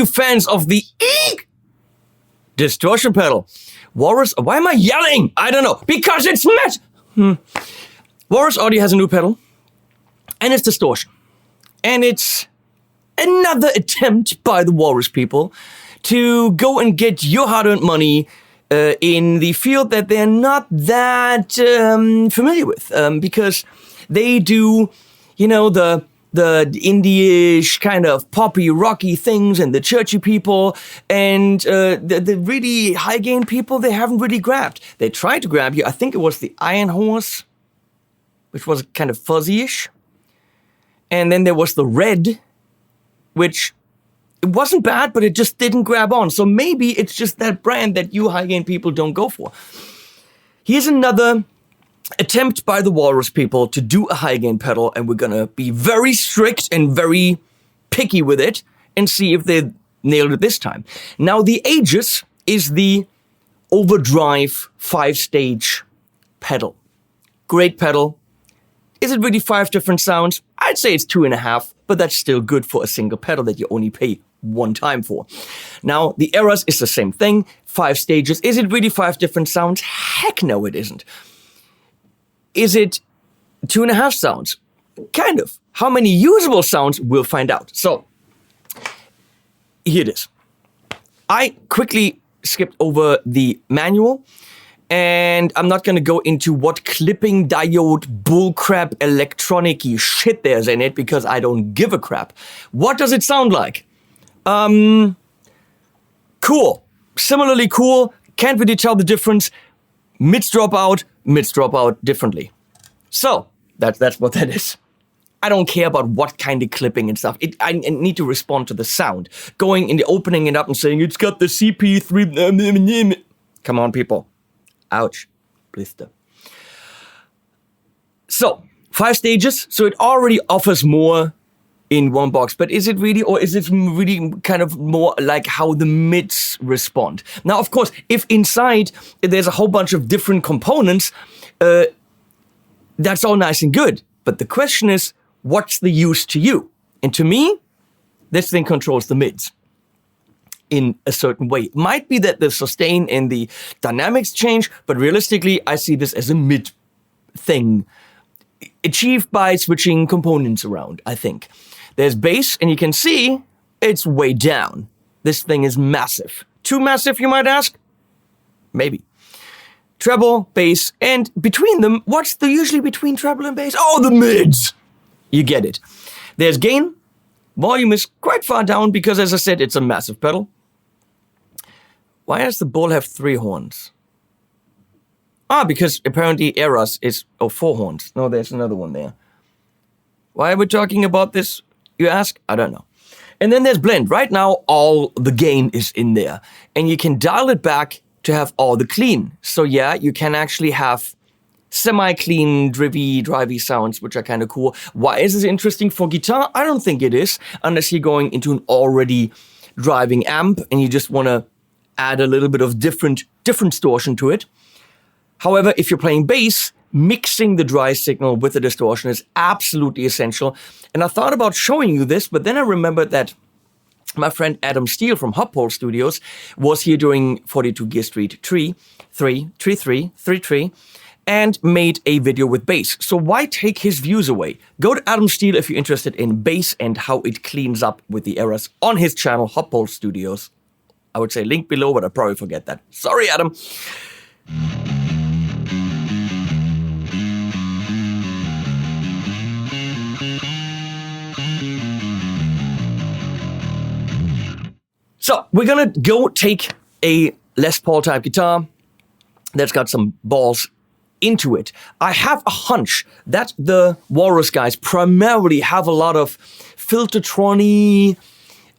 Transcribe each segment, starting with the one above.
you fans of the distortion pedal. Walrus, why am I yelling? I don't know. Because it's Walrus Audio has a new pedal, and it's distortion. And it's another attempt by the Walrus people to go and get your hard-earned money in the field that they're not that familiar with, because they do, you know, the indie-ish kind of poppy, rocky things, and the churchy people, and the really high-gain people, they haven't really grabbed. They tried to grab you. I think it was the Iron Horse, which was kind of fuzzy-ish. And then there was the Red, which it wasn't bad, but it just didn't grab on. So maybe it's just that brand that you high-gain people don't go for. Here's another attempt by the Walrus people to do a high-gain pedal, and we're gonna be very strict and very picky with it and see if they nailed it this time. Now, the Aegis is the overdrive 5-stage pedal. Great pedal. Is it really 5 different sounds? I'd say it's 2.5, but that's still good for a single pedal that you only pay one time for. Now, the Eras is the same thing, 5 stages. Is it really 5 different sounds? Heck no, it isn't. Is it 2.5 sounds? Kind of. How many usable sounds? We'll find out. So, here it is. I quickly skipped over the manual, and I'm not going to go into what clipping diode bullcrap electronic-y shit there's in it, because I don't give a crap. What does it sound like? Cool. Similarly cool. Can't really tell the difference. Mids drop out differently. So, that's what that is. I don't care about what kind of clipping and stuff. I need to respond to the sound. Going in the opening it up and saying, it's got the CP3... Come on, people. Ouch. Blister. So, 5 stages. So it already offers more in one box. But is it really, or is it really kind of more like how the mids respond? Now, of course, if inside there's a whole bunch of different components, that's all nice and good. But the question is, what's the use to you? And to me, this thing controls the mids in a certain way. It might be that the sustain and the dynamics change, but realistically, I see this as a mid thing achieved by switching components around, I think. There's bass, and you can see it's way down. This thing is massive. Too massive, you might ask? Maybe. Treble, bass, and between them, what's the usually between treble and bass? Oh, the mids! You get it. There's gain. Volume is quite far down because, as I said, it's a massive pedal. Why does the bull have 3 horns? Because apparently Eras is 4 horns. No, there's another one there. Why are we talking about this, you ask? I don't know. And then there's blend. Right now, all the gain is in there. And you can dial it back to have all the clean. So yeah, you can actually have semi-clean, drivey sounds, which are kind of cool. Why is this interesting for guitar? I don't think it is, unless you're going into an already driving amp and you just want to add a little bit of different distortion to it. However, if you're playing bass, mixing the dry signal with the distortion is absolutely essential. And I thought about showing you this, but then I remembered that my friend Adam Steele from Hop Studios was here during 42 Gear Street 33, and made a video with bass. So why take his views away? Go to Adam Steele if you're interested in bass and how it cleans up with the Eras on his channel, Hop Studios. I would say link below, but I'll probably forget that. Sorry, Adam. So, we're gonna go take a Les Paul type guitar that's got some balls into it. I have a hunch that the Walrus guys primarily have a lot of Filtertrony,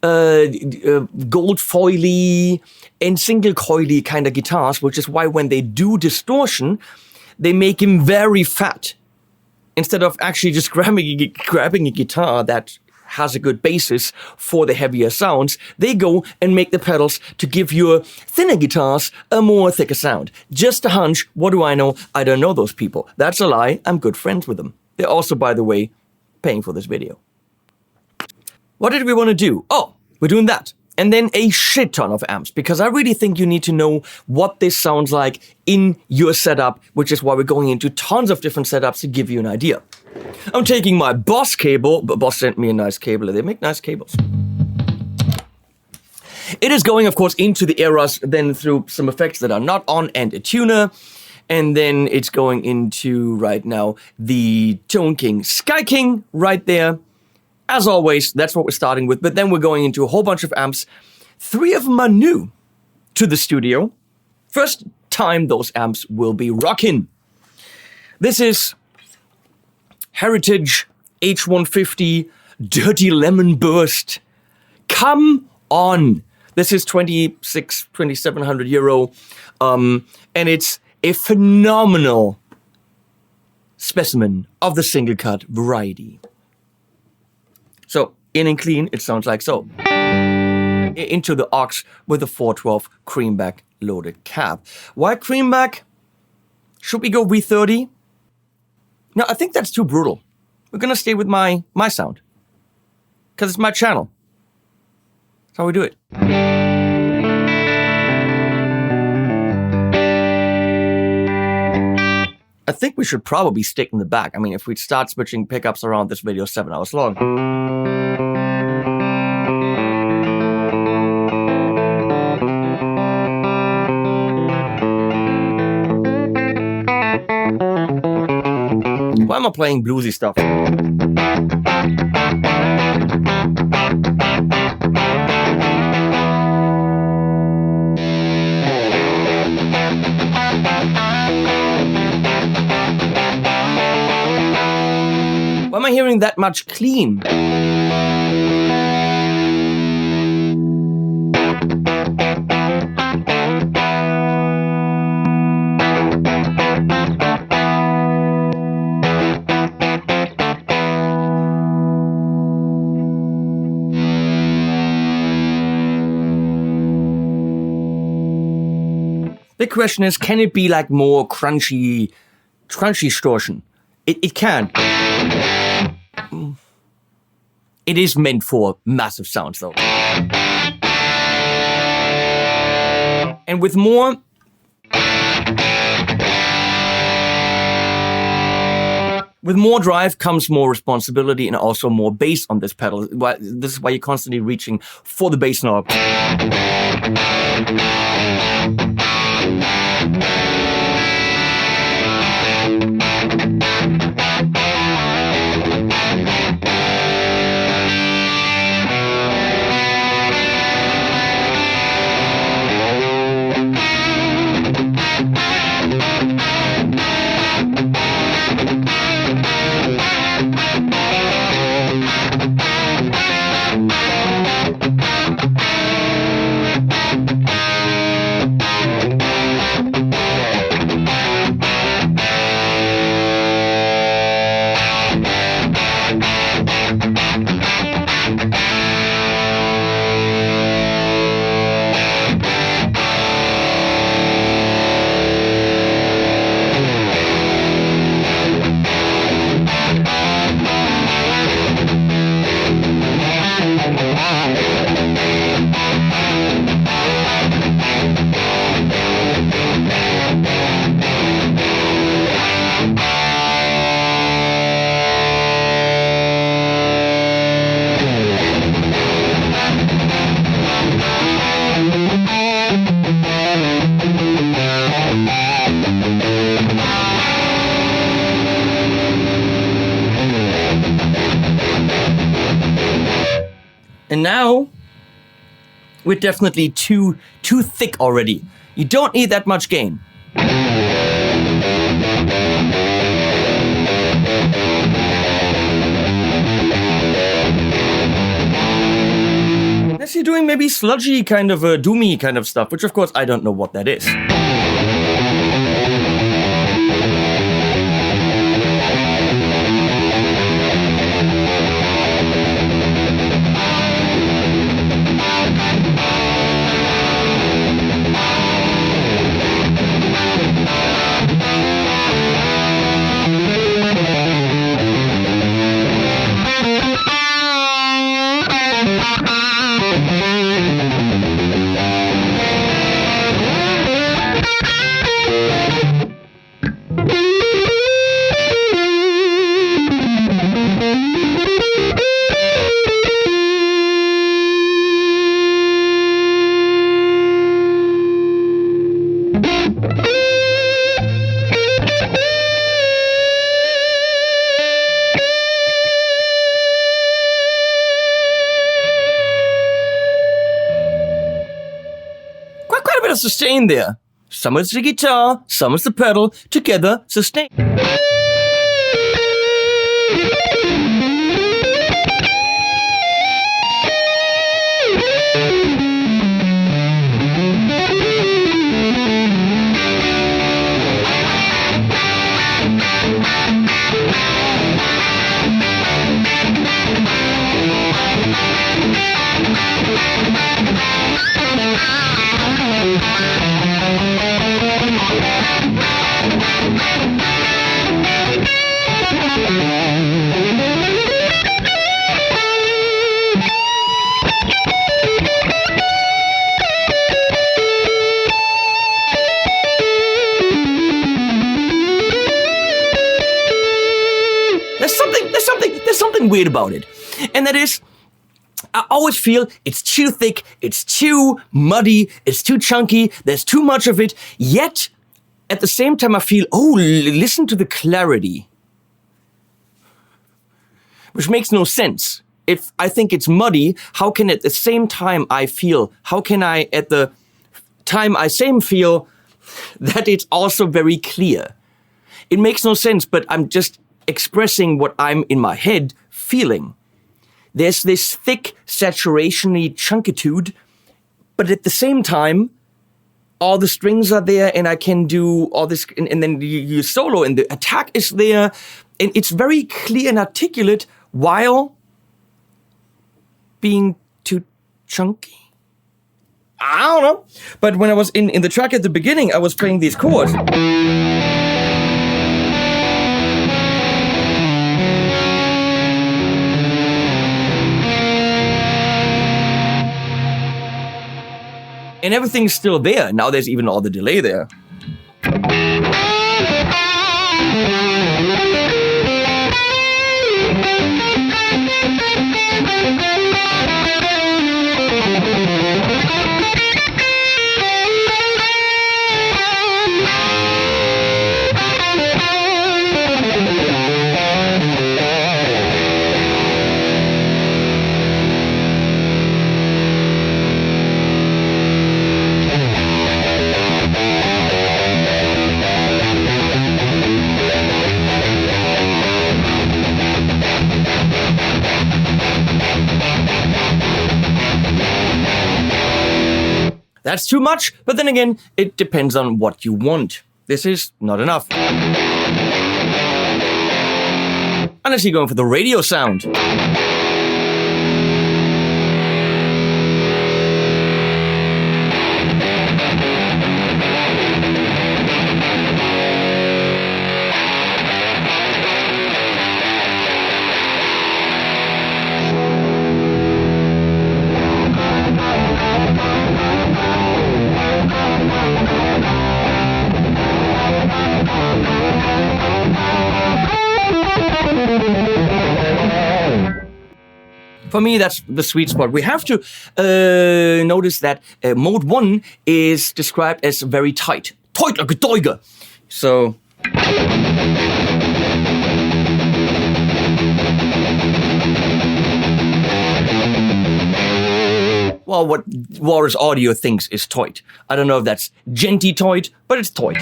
gold foily, and single coily kind of guitars, which is why when they do distortion, they make him very fat. Instead of actually just grabbing a guitar that has a good basis for the heavier sounds, they go and make the pedals to give your thinner guitars a more thicker sound. Just a hunch. What do I know? I don't know those people. That's a lie. I'm good friends with them. They're also, by the way, paying for this video. What did we want to do? Oh, we're doing that. and then a shit ton of amps, because I really think you need to know what this sounds like in your setup, which is why we're going into tons of different setups to give you an idea. I'm taking my Boss cable, but Boss sent me a nice cable. They make nice cables. It is going, of course, into the eras, then through some effects that are not on, and a tuner. And then it's going into, right now, the Tone King Sky King right there. As always, that's what we're starting with. But then we're going into a whole bunch of amps. 3 of them are new to the studio. First time those amps will be rocking. This is Heritage H150 Dirty Lemon Burst. Come on! This is 2,700 euro. And it's a phenomenal specimen of the single cut variety. So, in and clean, it sounds like so. Into the aux with a 412 creamback loaded cab. Why creamback? Should we go V30? No, I think that's too brutal. We're gonna stay with my sound. Because it's my channel. That's how we do it. I think we should probably stick in the back. I mean, if we start switching pickups around, this video is 7 hours long. Why am I playing bluesy stuff? Why am I hearing that much clean? The question is, can it be like more crunchy distortion? It can. It is meant for massive sounds though. And with more drive comes more responsibility and also more bass on this pedal. This is why you're constantly reaching for the bass knob. And now, we're definitely too thick already. You don't need that much gain. Unless you're doing maybe sludgy kind of doomy kind of stuff, which of course I don't know what that is. of sustain there. Some is the guitar, some is the pedal, together sustain. There's something weird about it. And that is, I always feel it's too thick, it's too muddy, it's too chunky, there's too much of it. Yet, at the same time, I feel, listen to the clarity. Which makes no sense. If I think it's muddy, how can at the same time how can I at the time I same feel that it's also very clear? It makes no sense, but I'm just expressing what I'm in my head feeling. There's this thick, saturation-y chunkitude, but at the same time, all the strings are there and I can do all this, and then you solo and the attack is there, and it's very clear and articulate while being too chunky. I don't know. But when I was in the track at the beginning, I was playing these chords. And everything's still there. Now there's even all the delay there. That's too much, but then again, it depends on what you want. This is not enough. Unless you're going for the radio sound. For me, that's the sweet spot. We have to notice that mode 1 is described as very tight. Tight like a tiger. So... well, what Walrus Audio thinks is tight. I don't know if that's genty tight, but it's tight.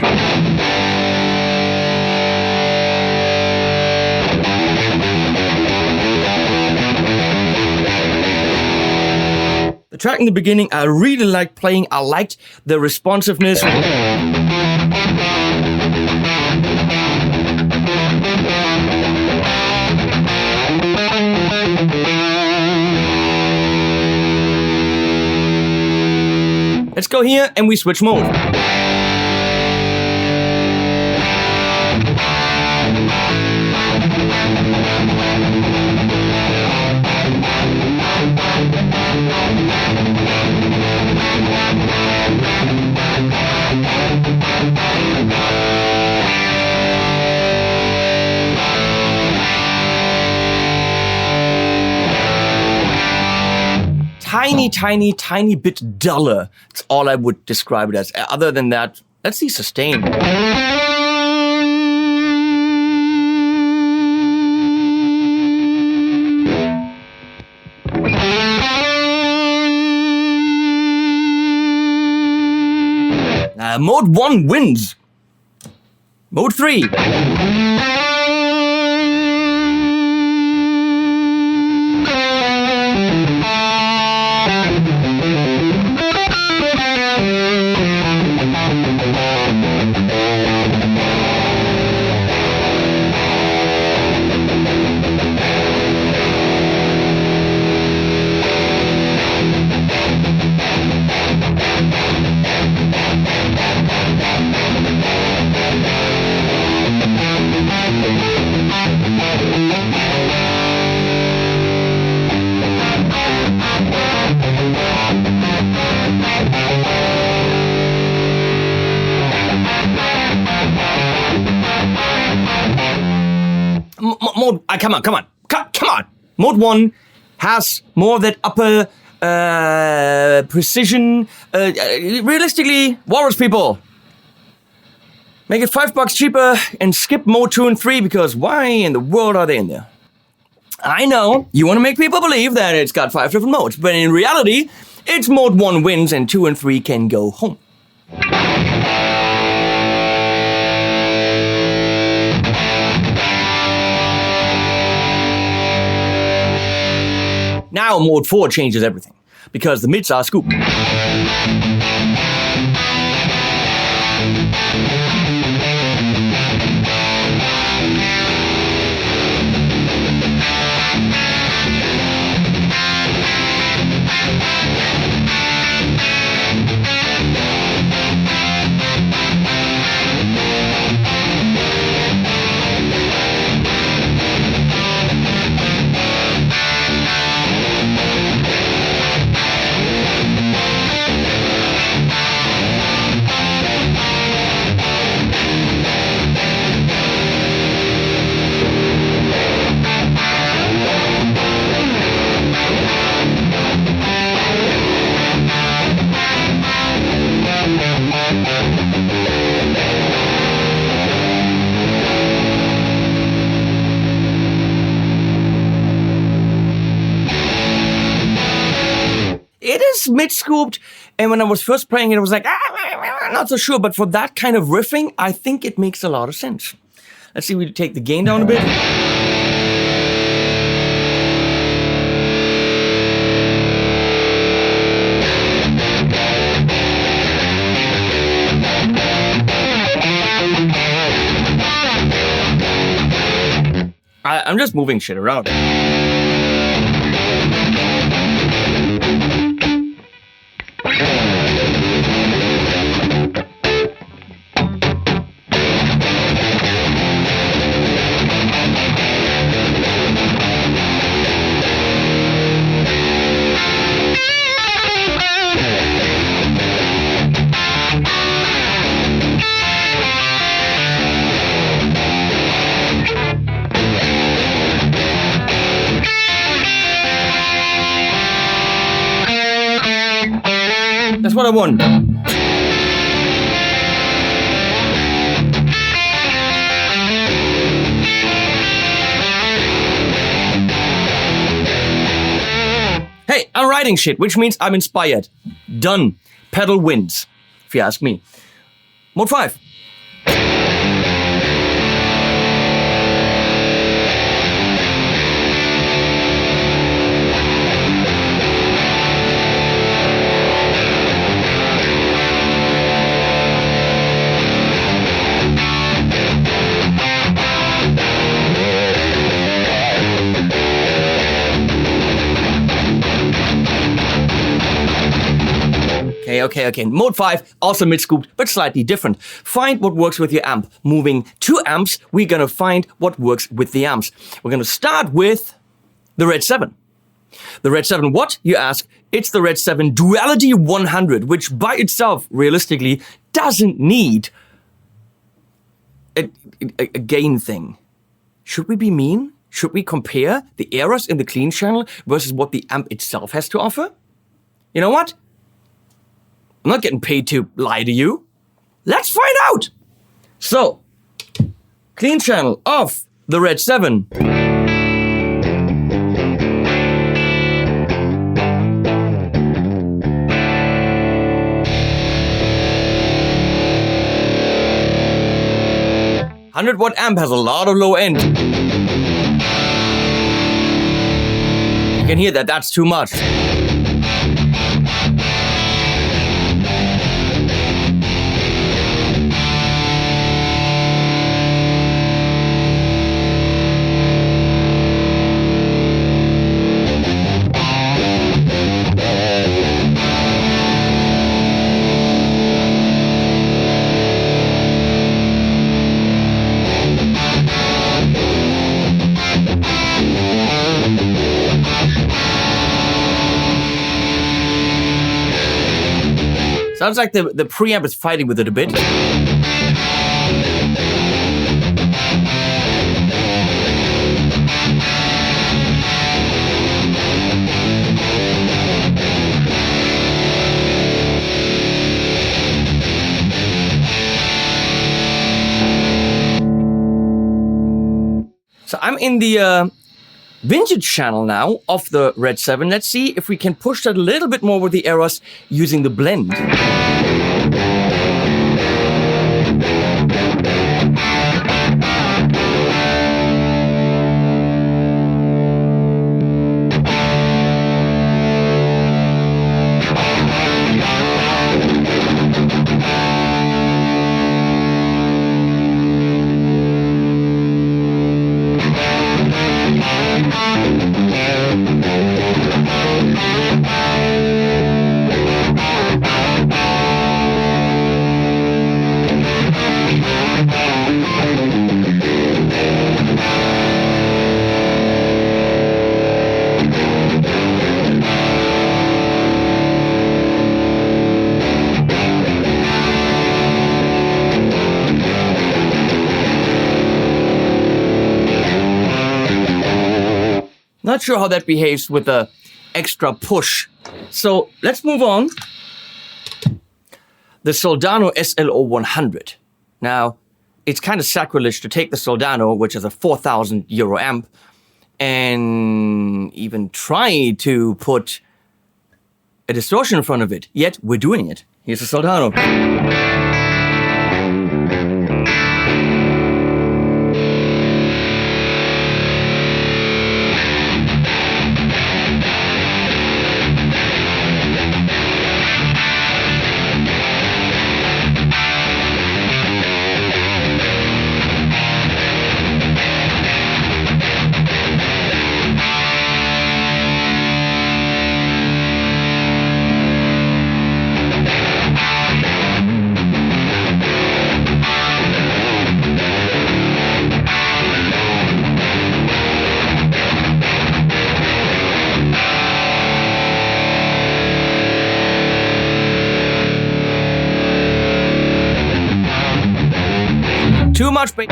The track in the beginning, I really liked playing. I liked the responsiveness. Let's go here and we switch mode. Tiny bit duller. That's all I would describe it as. Other than that, let's see sustain. Mode 1 wins. Mode 3. Come on. Mode 1 has more of that upper precision. Realistically, Walrus people, make it $5 cheaper and skip mode 2 and 3, because why in the world are they in there? I know you want to make people believe that it's got 5 different modes, but in reality, it's mode 1 wins and 2 and 3 can go home. Now mode 4 changes everything, because the mids are scooped. It is mid-scooped, and when I was first playing it, I was like, not so sure, but for that kind of riffing, I think it makes a lot of sense. Let's see, we take the gain down a bit. I'm just moving shit around. That's what I want. Hey, I'm writing shit, which means I'm inspired. Done. Pedal wins, if you ask me. Mode 5. Okay. Mode 5, also mid-scooped, but slightly different. Find what works with your amp. Moving 2 amps, we're gonna find what works with the amps. We're gonna start with the RedSeven. The RedSeven, what, you ask? It's the RedSeven Duality 100, which by itself, realistically, doesn't need a gain thing. Should we be mean? Should we compare the errors in the clean channel versus what the amp itself has to offer? You know what? I'm not getting paid to lie to you. Let's find out. So, clean channel of the RedSeven. 100 watt amp has a lot of low end. You can hear that, that's too much. Sounds like the preamp is fighting with it a bit. So I'm in the vintage channel now of the RedSeven. Let's see if we can push that a little bit more with the errors using the blend. Not sure how that behaves with the extra push. So let's move on. The Soldano SLO100. Now, it's kind of sacrilege to take the Soldano, which is a 4,000 euro amp, and even try to put a distortion in front of it. Yet, we're doing it. Here's the Soldano. Too much bass.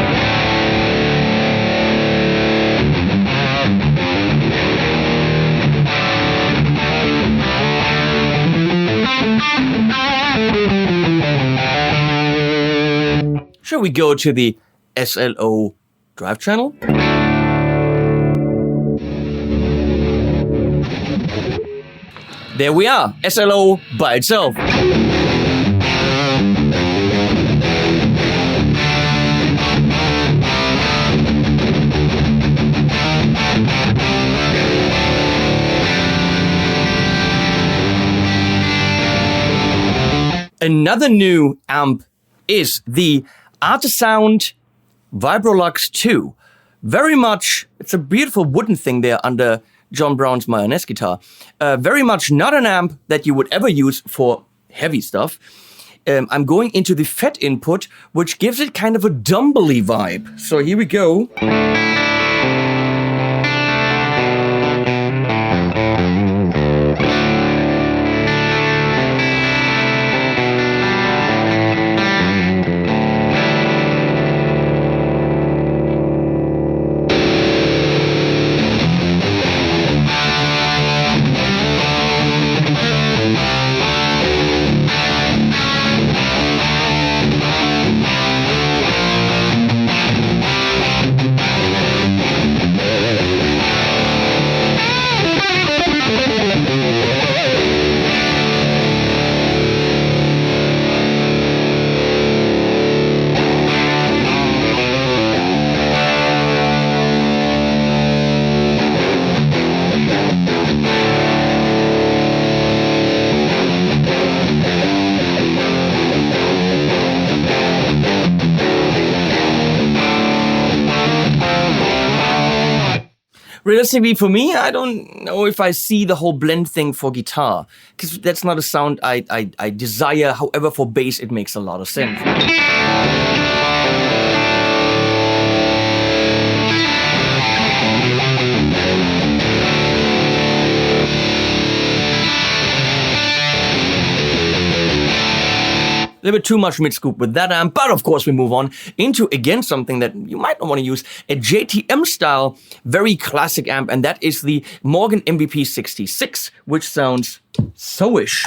Shall we go to the SLO drive channel? There we are, SLO by itself. Another new amp is the Artesound Vibrosound II. Very much, it's a beautiful wooden thing there under John Brown's Mayonnaise guitar. Very much not an amp that you would ever use for heavy stuff. I'm going into the FET input, which gives it kind of a dumbly vibe. So here we go. Realistically, for me, I don't know if I see the whole blend thing for guitar, because that's not a sound I desire. However, for bass, it makes a lot of sense. A little bit too much mid-scoop with that amp, but of course we move on into, again, something that you might not want to use, a JTM style, very classic amp, and that is the Morgan MVP66, which sounds so-ish.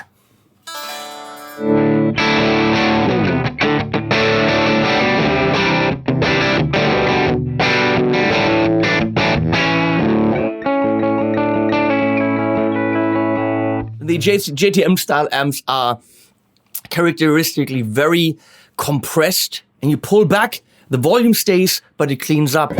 The JTM style amps are characteristically very compressed, and you pull back, the volume stays, but it cleans up.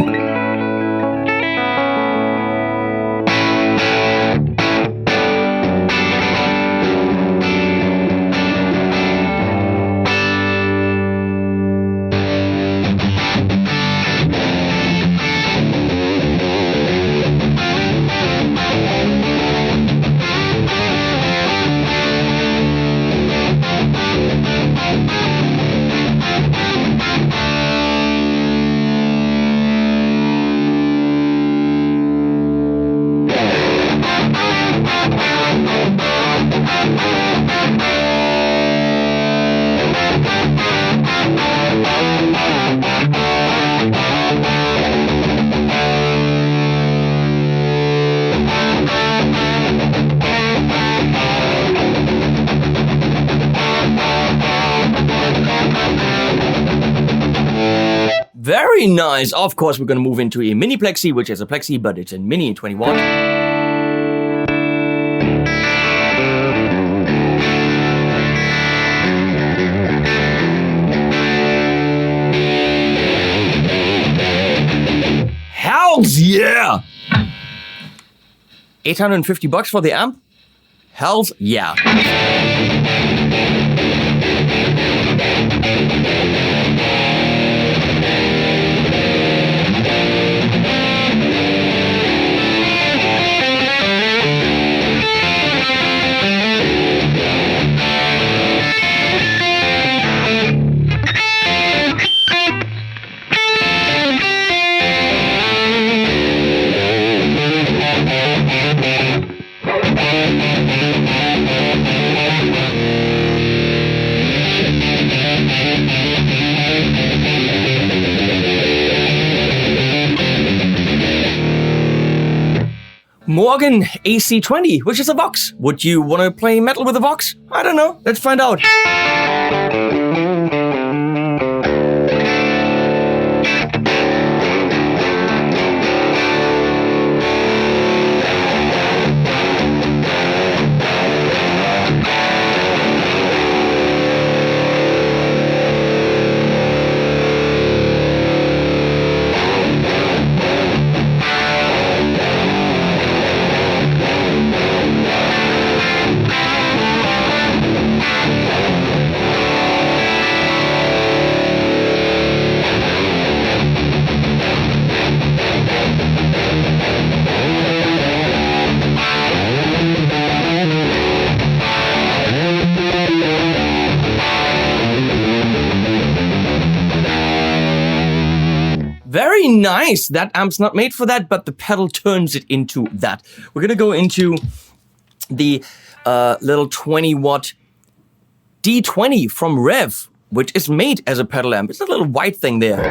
Very nice. Of course, we're going to move into a Mini Plexi, which is a Plexi, but it's a Mini in 20 watt. Hells yeah! $850 for the amp? Hells yeah. Morgan AC20, which is a Vox. Would you want to play metal with a Vox? I don't know. Let's find out. Very nice. That amp's not made for that, but the pedal turns it into that. We're going to go into the little 20 watt D20 from Revv, which is made as a pedal amp. It's a little white thing there.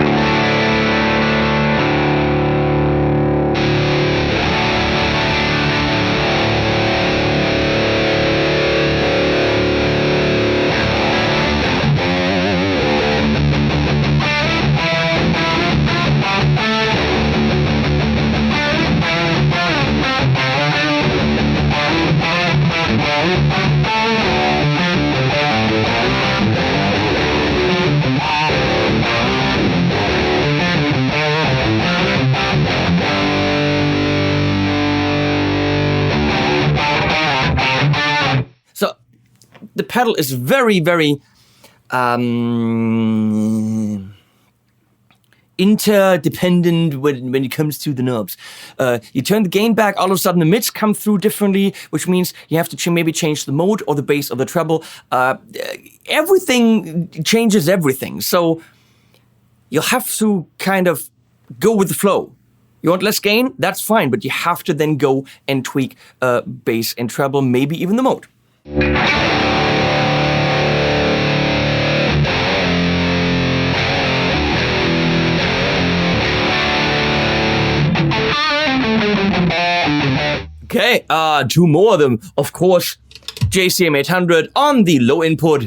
The pedal is very, very interdependent when it comes to the knobs. You turn the gain back, all of a sudden the mids come through differently, which means you have to maybe change the mode or the bass or the treble. Everything changes everything. So you'll have to kind of go with the flow. You want less gain? That's fine, but you have to then go and tweak bass and treble, maybe even the mode. Okay, two more of them. Of course, JCM800 on the low input.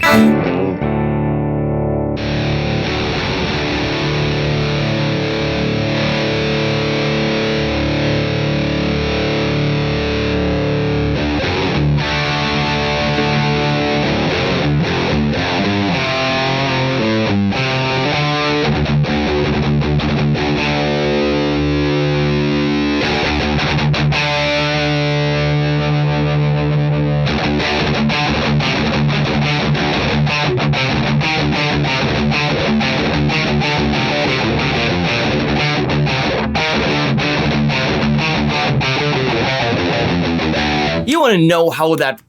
You want to know how that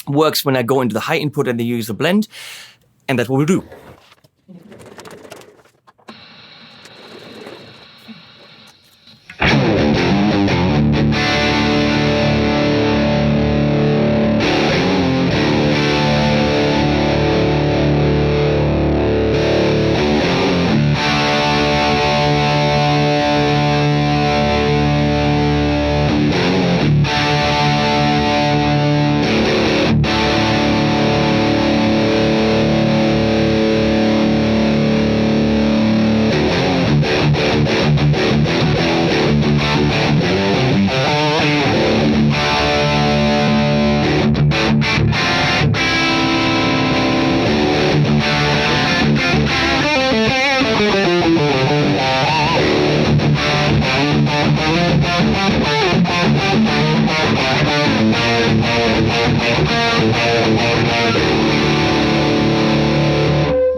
works when I go into the high input and they use a blend, and that's what we'll do.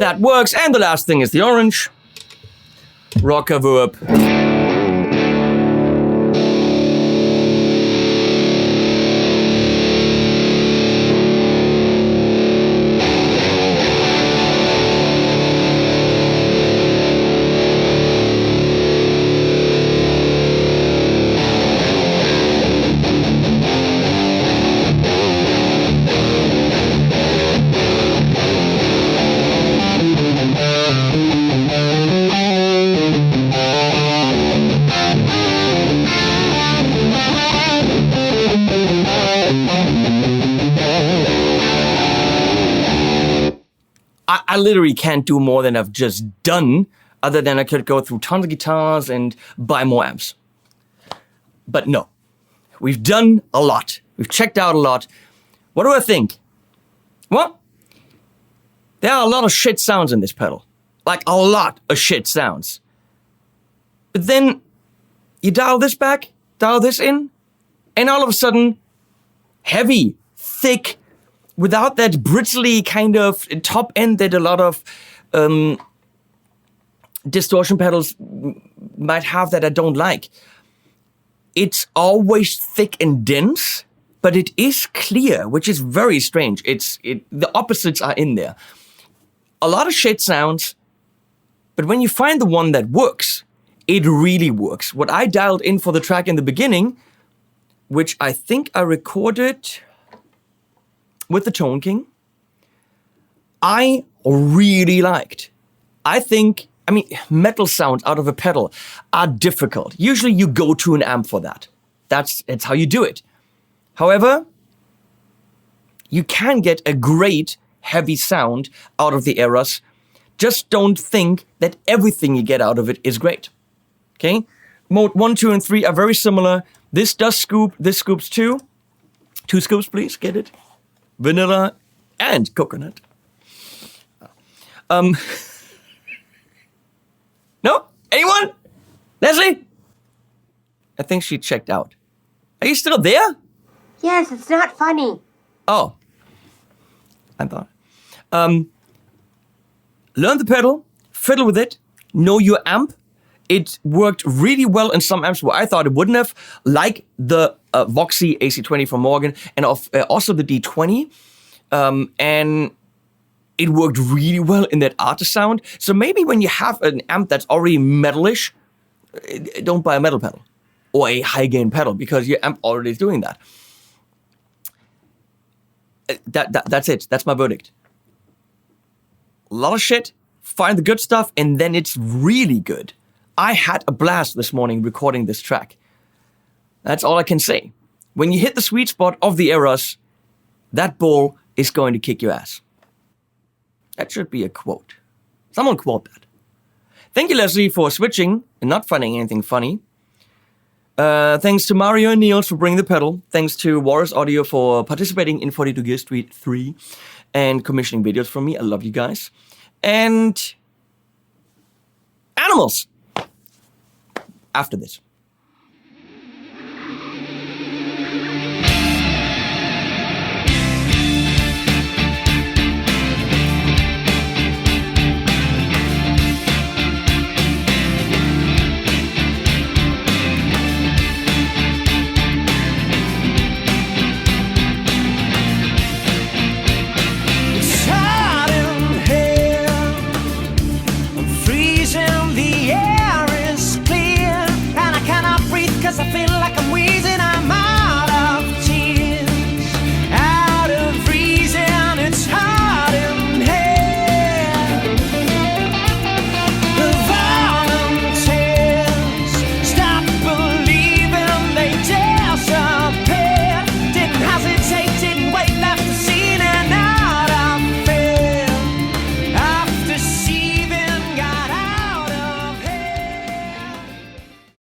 That works, and the last thing is the Orange Rockerverb. I literally can't do more than I've just done, other than I could go through tons of guitars and buy more amps. But no, we've done a lot. We've checked out a lot. What do I think? Well, there are a lot of shit sounds in this pedal. Like a lot of shit sounds. But then you dial this back, dial this in, and all of a sudden, heavy, thick, without that bristly kind of top end that a lot of distortion pedals might have that I don't like. It's always thick and dense, but it is clear, which is very strange. The opposites are in there. A lot of shit sounds, but when you find the one that works, it really works. What I dialed in for the track in the beginning, which I think I recorded with the Tone King, I really liked. I mean, metal sounds out of a pedal are difficult. Usually you go to an amp for that. It's how you do it. However, you can get a great heavy sound out of the Eras. Just don't think that everything you get out of it is great. Okay? Mode 1, 2, and 3 are very similar. This does scoop, this scoops too. 2 scoops, please, get it? Vanilla and coconut. No? Anyone? Leslie? I think she checked out. Are you still there? Yes, it's not funny. Oh. I thought. Learn the pedal, fiddle with it, know your amp, It worked really well in some amps where I thought it wouldn't have, like the Voxy AC20 from Morgan and also the D20. And it worked really well in that Artesound. So maybe when you have an amp that's already metalish, don't buy a metal pedal or a high gain pedal because your amp already is doing that. That's it. That's my verdict. A lot of shit, find the good stuff, and then it's really good. I had a blast this morning recording this track. That's all I can say. When you hit the sweet spot of the eras, that ball is going to kick your ass. That should be a quote. Someone quote that. Thank you, Leslie, for switching and not finding anything funny. Thanks to Mario and Niels for bringing the pedal. Thanks to Walrus Audio for participating in 42 Gear Street 3 and commissioning videos from me. I love you guys. And animals. After this.